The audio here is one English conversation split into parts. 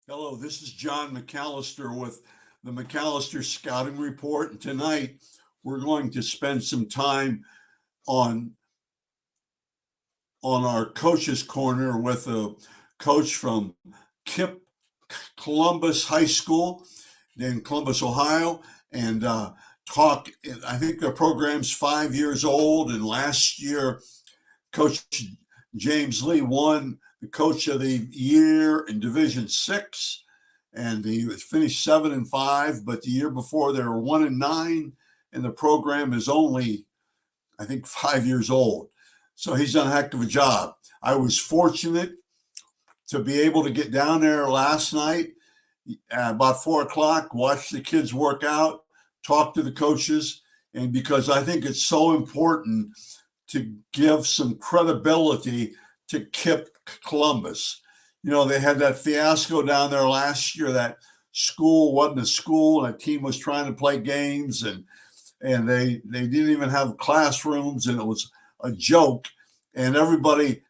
Hello, this is John McAllister with the McAllister Scouting Report. And tonight we're going to spend some time on our coach's corner with a coach from KIPP Columbus High School in Columbus, Ohio, and talk. I think the program's 5 years old, and last year Coach James Lee won the Coach of the Year in Division 6, and he was finished 7-5. But the year before they were 1-9, and the program is only, I think, 5 years old. So he's done a heck of a job. I was fortunate to be able to get down there last night at about 4 o'clock, watch the kids work out, talk to the coaches, and because I think it's so important to give some credibility to KIPP Columbus. You know, they had that fiasco down there last year. That school wasn't a school, and a team was trying to play games, and they didn't even have classrooms, and it was a joke. And everybody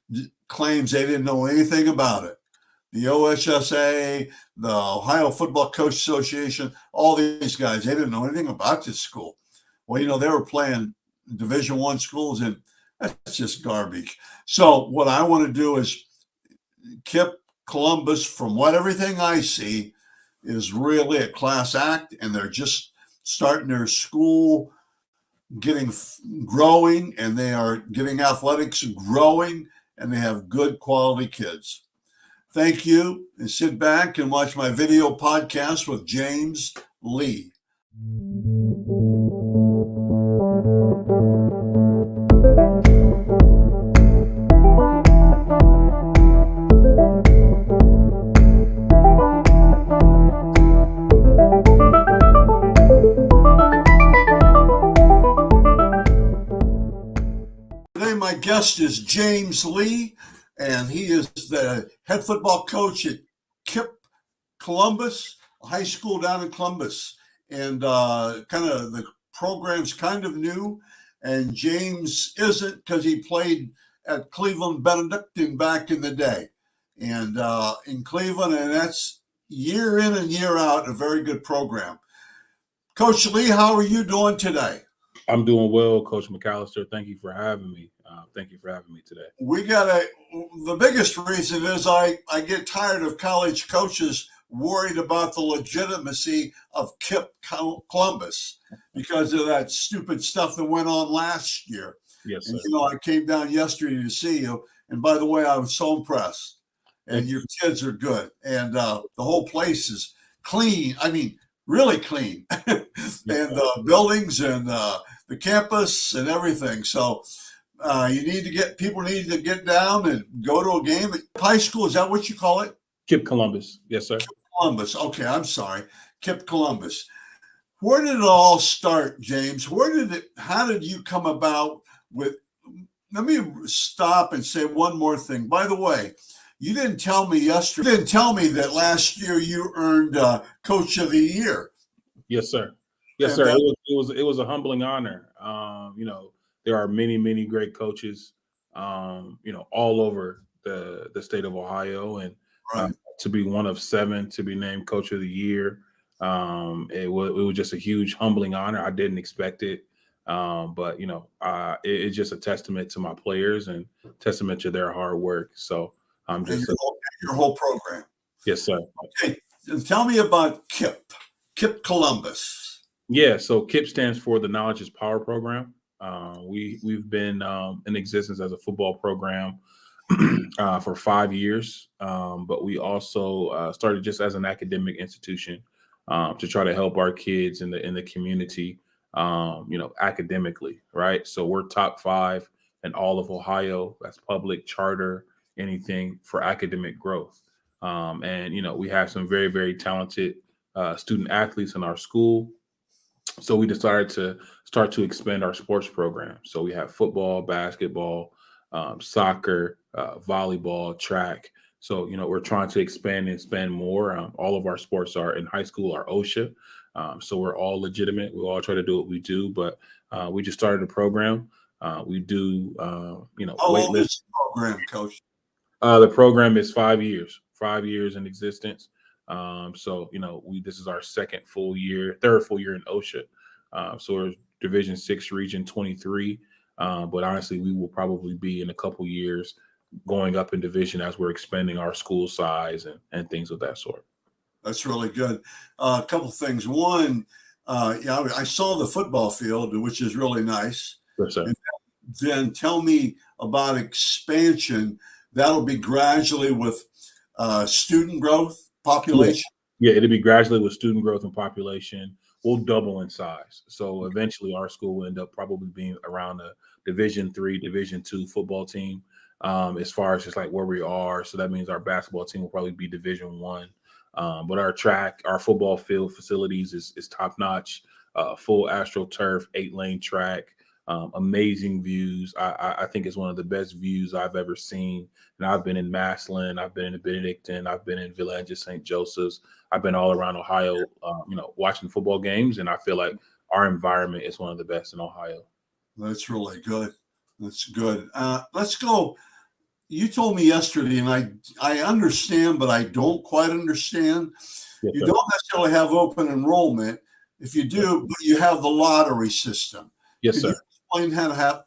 claims they didn't know anything about it. The OSSA, the Ohio Football Coach Association, all these guys, they didn't know anything about this school. Well, you know, they were playing Division I schools, and that's just garbage. So what I want to do is KIPP Columbus, from everything I see, is really a class act, and they're just starting their school growing, and they are getting athletics growing, and they have good quality kids. Thank you, and sit back and watch my video podcast with James Lee. Today, my guest is James Lee, and he is the head football coach at KIPP Columbus High School down in Columbus. And the program's kind of new, and James isn't, because he played at Cleveland Benedictine back in the day, and in Cleveland, and that's year in and year out a very good program. Coach Lee, how are you doing today? I'm doing well, Coach McAllister. Thank you for having me. Thank you for having me today. The biggest reason is I get tired of college coaches worried about the legitimacy of KIPP Columbus because of that stupid stuff that went on last year. Yes, sir. And, you know, I came down yesterday to see you, and by the way, I was so impressed. And your kids are good, and the whole place is clean. I mean, really clean. And the buildings and the campus and everything. So people need to get down and go to a game at high school. Is that what you call it? KIPP Columbus. Yes, sir. KIPP Columbus. Okay, I'm sorry. KIPP Columbus. Where did it all start, James? How did you come about with? Let me stop and say one more thing. By the way, you didn't tell me yesterday. You didn't tell me that last year you earned Coach of the Year. Yes, sir. Yes, sir. It was a humbling honor. You know, there are many great coaches, you know, all over the state of Ohio, and to be one of 7 to be named Coach of the Year, it was just a huge humbling honor. I didn't expect it, but you know, it's just a testament to my players and testament to their hard work. So I'm just your whole program. Yes, sir. Okay, tell me about KIPP Columbus. Yeah, so KIPP stands for the Knowledge is Power program. We've been in existence as a football program for 5 years, but we also started just as an academic institution to try to help our kids in the community, you know, academically, right? So we're top 5 in all of Ohio. That's public, charter, anything for academic growth. And you know, we have some very talented student athletes in our school. So we decided to start to expand our sports program. So we have football, basketball, soccer, volleyball, track. So, you know, we're trying to expand and spend more. All of our sports are in high school are OSHA. So we're all legitimate. We all try to do what we do, but we just started a program. We do, you know, how long is the program, Coach? The program is 5 years in existence. So this is our third full year in OSHA. So we're Division 6 Region 23. But honestly, we will probably be in a couple years going up in division as we're expanding our school size and things of that sort. That's really good. A couple things. One, yeah, I saw the football field, which is really nice. Yes, sir. And then tell me about expansion. That'll be gradually with student growth, population. Yeah, it'll be gradually with student growth and population. We'll double in size. So eventually our school will end up probably being around a Division 3, Division 2 football team, as far as just like where we are. So that means our basketball team will probably be Division 1. But our football field facilities is top notch, full AstroTurf, 8-lane track, amazing views. I think it's one of the best views I've ever seen. And I've been in Massillon, I've been in Benedictine, I've been in Village St. Joseph's. I've been all around Ohio, watching football games, and I feel like our environment is one of the best in Ohio. That's really good. That's good. Let's go. You told me yesterday, and I understand, but I don't quite understand. Yes, You sir. don't necessarily have open enrollment. If you do, but you have the lottery system. Yes, Could sir. you explain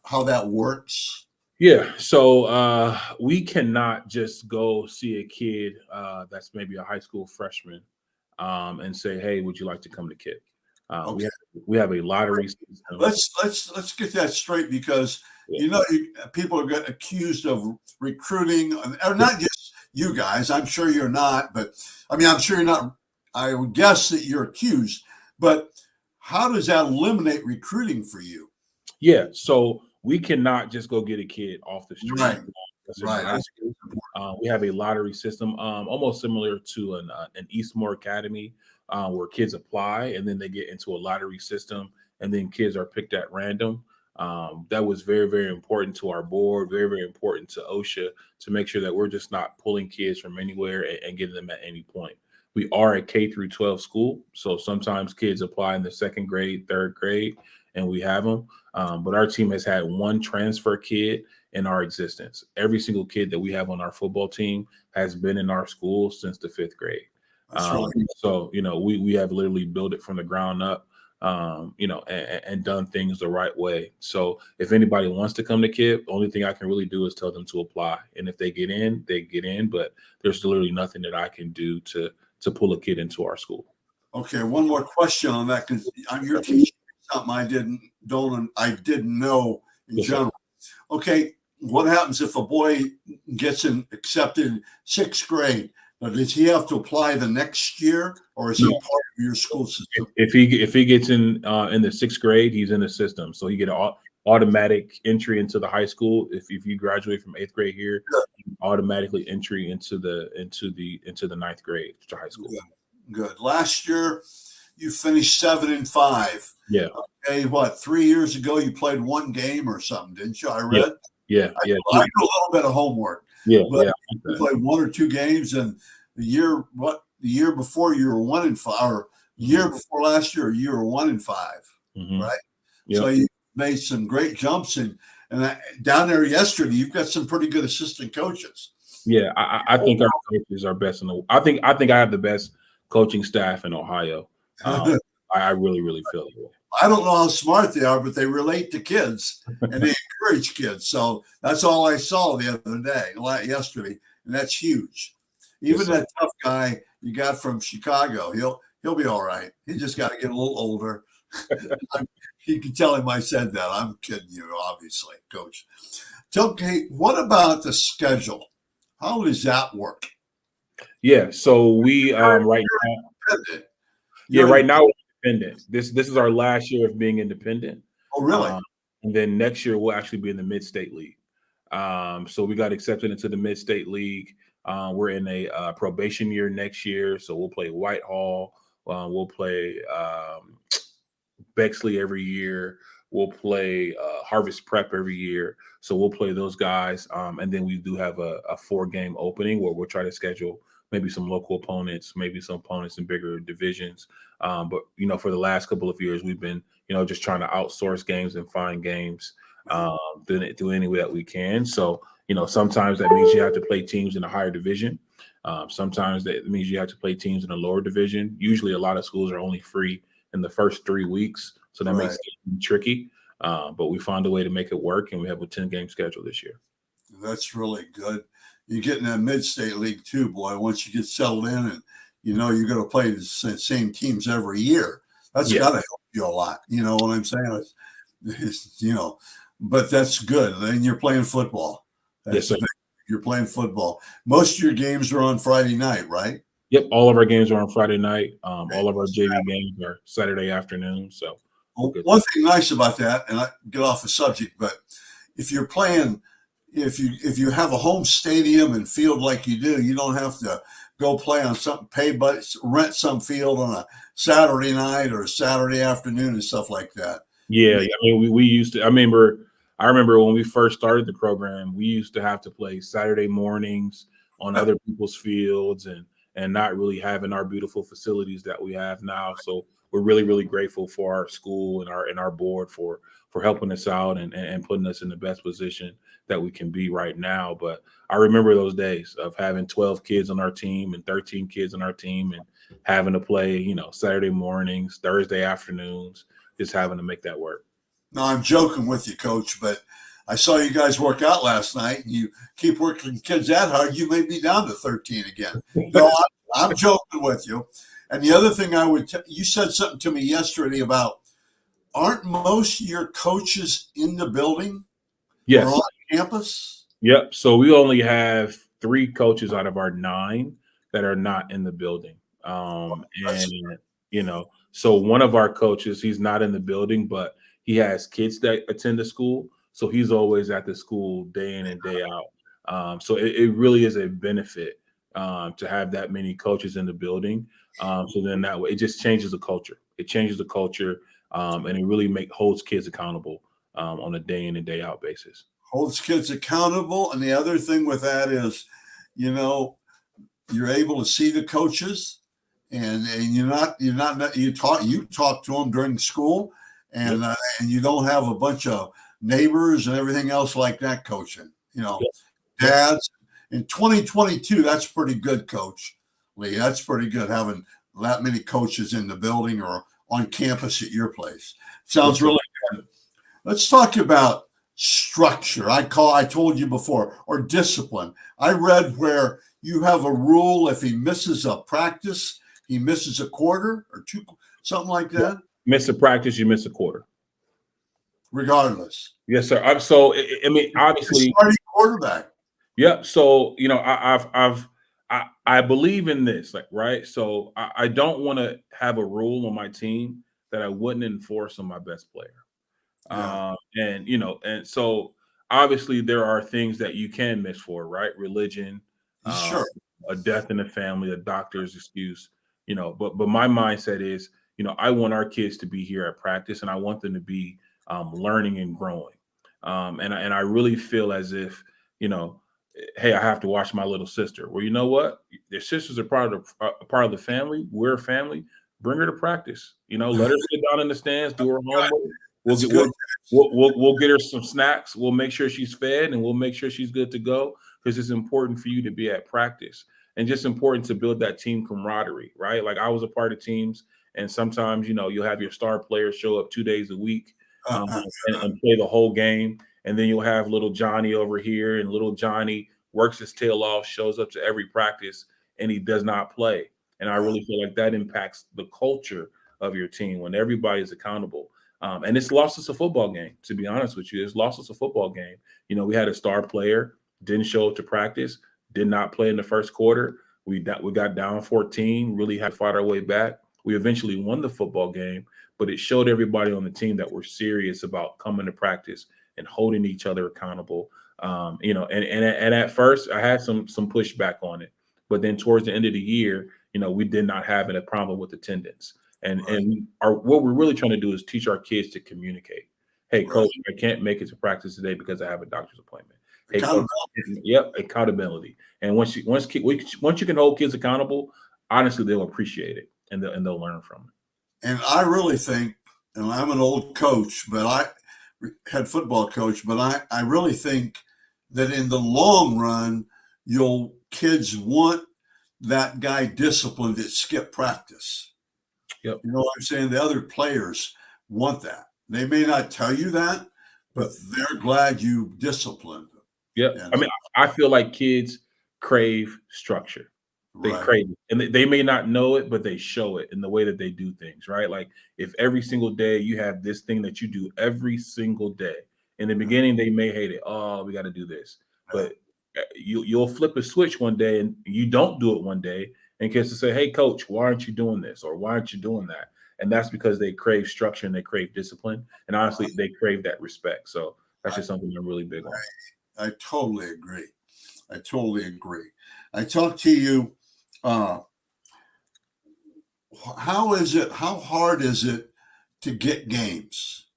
how that works? Yeah, so we cannot just go see a kid that's maybe a high school freshman and say, "Hey, would you like to come to KIPP?" Okay. We have a lottery system. Let's get that straight, because Yeah. people are getting accused of recruiting, or not just you guys. I'm sure you're not, but I mean, I'm sure you're not. I would guess that you're accused, but how does that eliminate recruiting for you? Yeah, so we cannot just go get a kid off the street. Right. That's in Right. high school. We have a lottery system, almost similar to an Eastmore Academy, where kids apply and then they get into a lottery system, and then kids are picked at random. That was very, very important to our board, very, very important to OSHA, to make sure that we're just not pulling kids from anywhere and getting them at any point. We are a K through 12 school, so sometimes kids apply in the second grade, third grade, and we have them. But our team has had one transfer kid in our existence. Every single kid that we have on our football team has been in our school since the 5th grade. That's really So we have literally built it from the ground up, and done things the right way. So if anybody wants to come to KIPP, the only thing I can really do is tell them to apply. And if they get in, they get in. But there's literally nothing that I can do to pull a kid into our school. okay. One more question on that, because you're teaching me something I didn't know in Yes, sir. general. Okay, what happens if a boy gets accepted in 6th grade? Now, does he have to apply the next year, or is he No. part of your school system? If he gets in the 6th grade, he's in the system, so he get an automatic entry into the high school. If you graduate from 8th grade here, automatically entry into the 9th grade to high school. Good. Last year, you finished 7-5. Yeah. Okay, what, 3 years ago you played one game or something, didn't you? I read. Yeah. I do a little bit of homework. Yeah. But Yeah. you played 1 or 2 games, and the year before you were 1-5, or year before last year you were 1-5, Mhm. right? Yeah. So you made some great jumps, and down there yesterday you've got some pretty good assistant coaches. Yeah, I think our coaches are best in the. I think I have the best coaching staff in Ohio. I really, really feel that way. I don't know how smart they are, but they relate to kids and they encourage kids. So that's all I saw the other day, yesterday, and that's huge. Even Yes, sir. that tough guy you got from Chicago, he'll be all right. He just got to get a little older. You can tell him I said that. I'm kidding you, obviously, Coach. Okay, what about the schedule? How does that work? Yeah, so we right now. Yeah, right now we're independent. This is our last year of being independent. Oh, really? And then next year we'll actually be in the mid-state league. So we got accepted into the mid-state league. We're in a probation year next year, so we'll play Whitehall. We'll play Bexley every year. We'll play Harvest Prep every year. So we'll play those guys. And then we do have a 4-game opening where we'll try to schedule maybe some local opponents, maybe some opponents in bigger divisions. But, for the last couple of years, we've been, just trying to outsource games and find games doing any way that we can. So, sometimes that means you have to play teams in a higher division. Sometimes that means you have to play teams in the lower division. Usually, a lot of schools are only free in the first 3 weeks, so that makes Right. it tricky. But we found a way to make it work, and we have a 10-game schedule this year. That's really good. You get in that mid-state league too, boy. Once you get settled in, and you're going to play the same teams every year, that's Yeah. got to help you a lot. You know what I'm saying? But that's good. Then you're playing football. Yes, That's sir. the thing. You're playing football. Most of your games are on Friday night, right? Yep. All of our games are on Friday night. All of our JV games are Saturday afternoon. So we're Well, good. one thing nice about that, and I get off the subject, but if you're playing, if you have a home stadium and field like you do, you don't have to go play on something, but rent some field on a Saturday night or a Saturday afternoon and stuff like that. Yeah, I mean, we used to. I remember when we first started the program, we used to have to play Saturday mornings on other people's fields and not really having our beautiful facilities that we have now. So we're really, really grateful for our school and our board for helping us out and putting us in the best position that we can be right now. But I remember those days of having 12 kids on our team and 13 kids on our team and having to play, Saturday mornings, Thursday afternoons, just having to make that work. No, I'm joking with you, Coach, but I saw you guys work out last night, and you keep working kids that hard, you may be down to 13 again. No, I'm joking with you. And the other thing you said something to me yesterday about, aren't most of your coaches in the building or Yes. on campus? Yep. So we only have 3 coaches out of our 9 that are not in the building. That's So one of our coaches, he's not in the building, but he has kids that attend the school. So he's always at the school day in and day out. So it really is a benefit to have that many coaches in the building. So then that way it just changes the culture. It changes the culture, and it really holds kids accountable on a day in and day out basis. holds kids accountable. And the other thing with that is, you know, you're able to see the coaches, and you talk to them during school, Yep. and you don't have a bunch of neighbors and everything else like that coaching. Yep. Dads in 2022. That's pretty good, Coach Lee. That's pretty good having that many coaches in the building or on campus at your place. Yes, Sounds sir. really good. Let's talk about structure. I told you before, or discipline. I read where you have a rule: if he misses a practice, he misses a quarter or two, something like Yeah. that. Miss a practice, you miss a quarter. Regardless, Yes, sir. So I mean, the obviously, starting quarterback. yeah. So I believe in this, like, right. So I don't want to have a rule on my team that I wouldn't enforce on my best player. Yeah, And so obviously there are things that you can miss for, right? Religion, uh, sure. a death in the family, a doctor's excuse, but my mindset is, I want our kids to be here at practice, and I want them to be learning and growing. And I really feel as if, hey, I have to watch my little sister. Well, you know what? Their sisters are part of the family. We're a family. Bring her to practice. Let her sit down in the stands, do her Good. homework. We'll That's get good. we'll get her some snacks. We'll make sure she's fed, and we'll make sure she's good to go, because it's important for you to be at practice, and just important to build that team camaraderie, right? Like, I was a part of teams, and sometimes you'll have your star players show up 2 days a week, and play the whole game, and then you'll have little Johnny over here, and little Johnny works his tail off, shows up to every practice, and he does not play. And I really feel like that impacts the culture of your team when everybody's accountable. And it's lost us a football game, to be honest with you. It's lost us a football game. We had a star player, didn't show up to practice, did not play in the first quarter. We got down 14, really had to fight our way back. We eventually won the football game, but it showed everybody on the team that we're serious about coming to practice and holding each other accountable. And at first I had some pushback on it, but then towards the end of the year, we did not have a problem with attendance. And Right. what we're really trying to do is teach our kids to communicate. Hey, Right. coach, I can't make it to practice today because I have a doctor's appointment. Hey, coach, Accountability. yep, accountability. And once you can hold kids accountable, honestly, they'll appreciate it, and they'll learn from it. And I really think, and I'm an old coach, but head football coach, but I really think that in the long run, kids want that guy disciplined that skipped practice. Yep. You know what I'm saying? The other players want that. They may not tell you that, but they're glad you disciplined them. Yep. And I mean, I feel like kids crave structure. They right, crave it, and they may not know it, but they show it in the way that they do things, right? Like if every single day you have this thing that you do every single day. In the beginning, they may hate it. Oh, we got to do this, yeah, but you'll flip a switch one day, and you don't do it one day, and kids will say, "Hey, coach, why aren't you doing this, or why aren't you doing that?" And that's because they crave structure and they crave discipline, and honestly, they crave that respect. So that's I, just something I'm really big on. I totally agree. I totally agree. I talked to you. Uh, how is it? How hard is it to get games?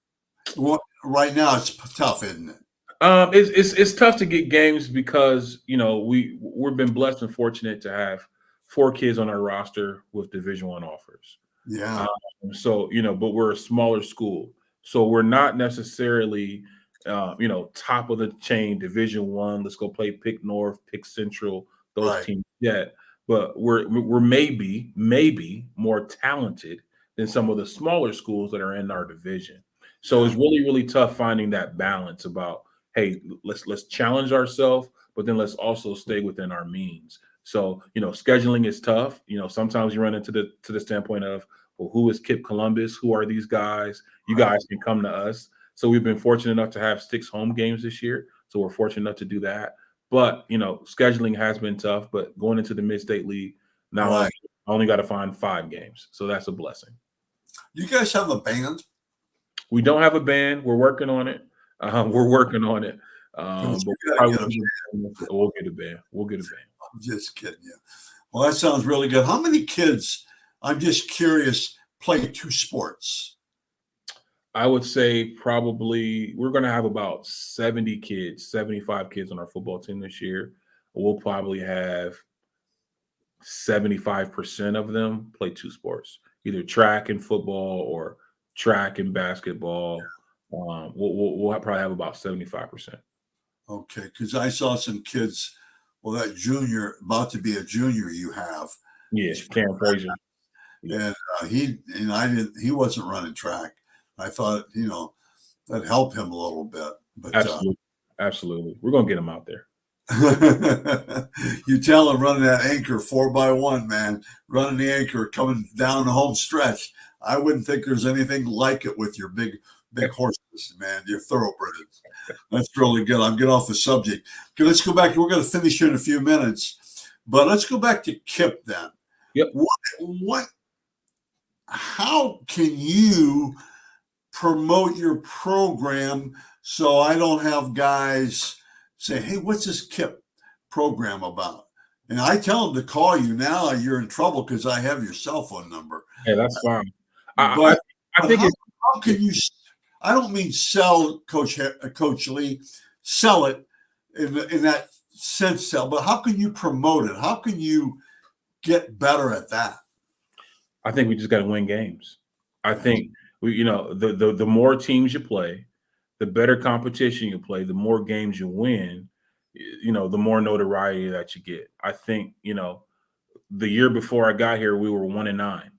Well, right now it's tough, isn't it? It's tough to get games because we've been blessed and fortunate to have 4 kids on our roster with Division I offers. Yeah, But we're a smaller school, so we're not necessarily, top of the chain Division I. Let's go play Pick North, Pick Central, those right. teams yet. But we're maybe more talented than some of the smaller schools that are in our division. So Yeah, it's really tough finding that balance about, hey, let's challenge ourselves, but then let's also stay within our means. So scheduling is tough. Sometimes you run into the standpoint of, well, who is KIPP Columbus? Who are these guys? You right, guys can come to us. So we've been fortunate enough to have 6 home games this year. So we're fortunate enough to do that. But scheduling has been tough. But going into the Mid-State League, now right. I only got to find 5 games. So that's a blessing. You guys have a band? We don't have a band. We're working on it. We're working on it. 'Cause But you gotta probably get a we'll get a band. We'll get a band. I'm just kidding you. Well, that sounds really good. How many kids, I'm just curious, play 2 sports? I would say probably we're going to have about 70 kids, 75 kids on our football team this year. We'll probably have 75% of them play 2 sports, either track and football or track and basketball. We'll probably have about 75%. Okay, because I saw some kids, well, that junior, about to be a junior you have, Yeah, Cam Frazier. Yeah, and he wasn't running track. I thought, that helped him a little bit, but absolutely. Absolutely. We're going to get them out there. you tell him running that anchor 4x1, man, running the anchor coming down the home stretch. I wouldn't think there's anything like it with your big horses, man. Your thoroughbreds. That's really good. I'm getting off the subject. Okay, let's go back. We're going to finish here in a few minutes, but let's go back to KIPP then. Yep. What? How can you promote your program so I don't have guys say, "Hey, what's this KIPP program about?" And I tell them to call you now. You're in trouble because I have your cell phone number. Hey, that's fine. I, But I think it's how can you? I don't mean sell, Coach Lee, sell it in that sense, sell. But how can you promote it? How can you get better at that? I think we just got to win games. I think the more teams you play, the better competition you play, the more games you win, the more notoriety that you get. I think, the year before I got here, we were 1-9, Yeah,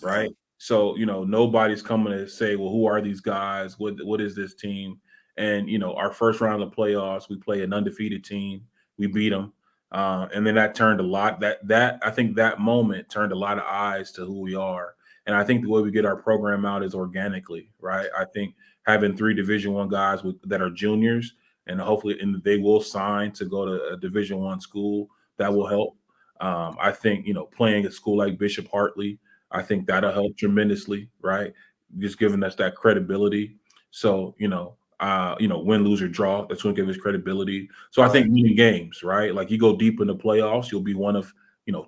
right? So, nobody's coming to say, well, who are these guys? What is this team? And, our first round of the playoffs, we play an undefeated team. We beat them. And then that turned a lot that I think that moment turned a lot of eyes to who we are. And I think the way we get our program out is organically, right? I think having 3 Division I guys that are juniors and hopefully they will sign to go to a Division I school, that will help. I think playing at a school like Bishop Hartley, I think that'll help tremendously, right? Just giving us that credibility. So win, lose, or draw, that's going to give us credibility. So I right. think winning games, right? Like you go deep in the playoffs, you'll be one of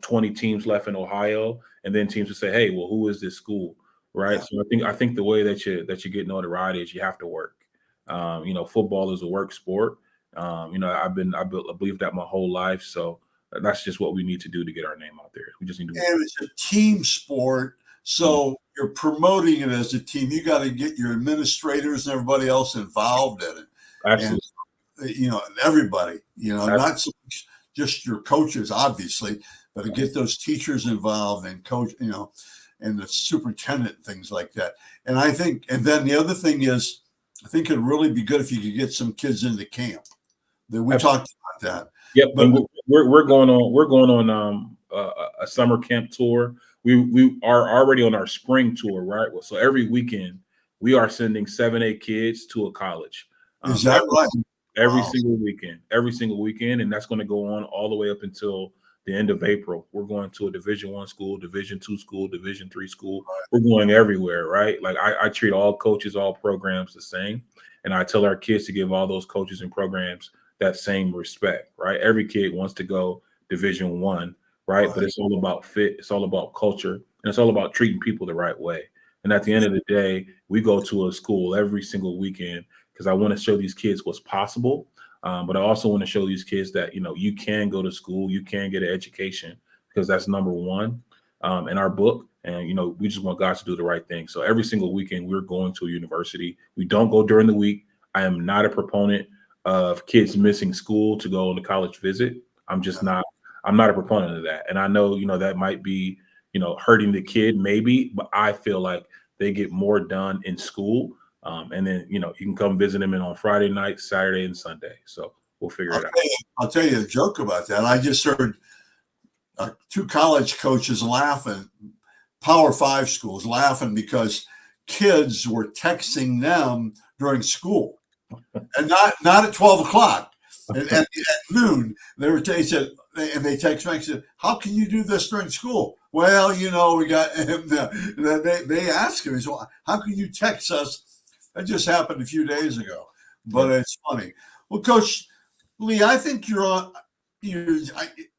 20 teams left in Ohio, and then teams will say, "Hey, well, who is this school?" Right. Yeah. So I think the way that you get notoriety is you have to work. Football is a work sport. I believe that my whole life. So that's just what we need to do to get our name out there. We just need to work. And it's a team sport. Mhm. So you're promoting it as a team. You got to get your administrators and everybody else involved in it. And, Absolutely. everybody, Ab- not so much just your coaches, obviously, but to get those teachers involved and coach, and the superintendent, things like that. And I think, and then the other thing is, I think it'd really be good if you could get some kids into camp. That we talked about that. Yep, But and we're going on a summer camp tour. We are already on our spring tour, right? So every weekend we are sending 7-8 kids to a college. Is that right? Every Wow. single weekend, and that's going to go on all the way up until the end of April. We're going to a Division I school, Division II school, Division III school. We're going everywhere, right? Like I treat all coaches, all programs the same, and I tell our kids to give all those coaches and programs that same respect, right? Every kid wants to go Division I, right? But it's all about fit, it's all about culture, and it's all about treating people the right way. And at the end of the day, we go to a school every single weekend because I want to show these kids what's possible. But I also want to show these kids that, you can go to school, you can get an education, because that's number one in our book. And, we just want God to do the right thing. So every single weekend, we're going to a university. We don't go during the week. I am not a proponent of kids missing school to go on a college visit. I'm not a proponent of that. And I know, that might be, hurting the kid maybe, but I feel like they get more done in school. And then, you can come visit them on Friday night, Saturday, and Sunday. So we'll figure it out. I'll tell you a joke about that. I just heard two college coaches laughing, Power 5 schools laughing because kids were texting them during school, and not at 12 o'clock and at noon. They said, and they text me and said, "How can you do this during school?" Well, we got. They asked him, "So how can you text us?" That just happened a few days ago, but it's funny. Well, Coach Lee, I think you're on.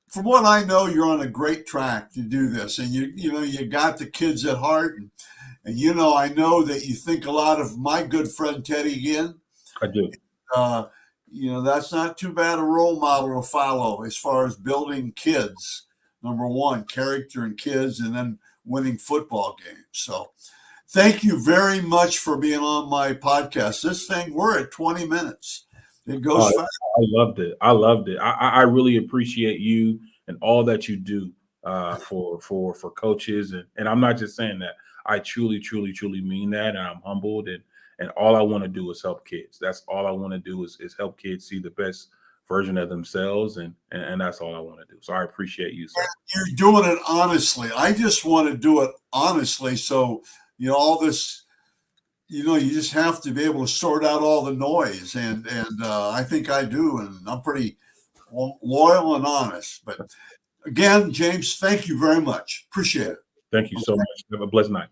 From what I know, you're on a great track to do this, and you got the kids at heart, and I know that you think a lot of my good friend Teddy again. I do. That's not too bad a role model to follow as far as building kids. Number one, character in kids, and then winning football games. So thank you very much for being on my podcast. We're at 20 minutes. It goes fast. I loved it. I really appreciate you and all that you do for coaches. And I'm not just saying that. I truly, truly, truly mean that. And I'm humbled. And all I want to do is help kids. That's all I want to do is help kids see the best version of themselves. And that's all I want to do. So I appreciate you, sir. You're doing it honestly. I just want to do it honestly. So, all this, you just have to be able to sort out all the noise. And I think I do. And I'm pretty loyal and honest. But again, James, thank you very much. Appreciate it. Thank you so much. Have a blessed night.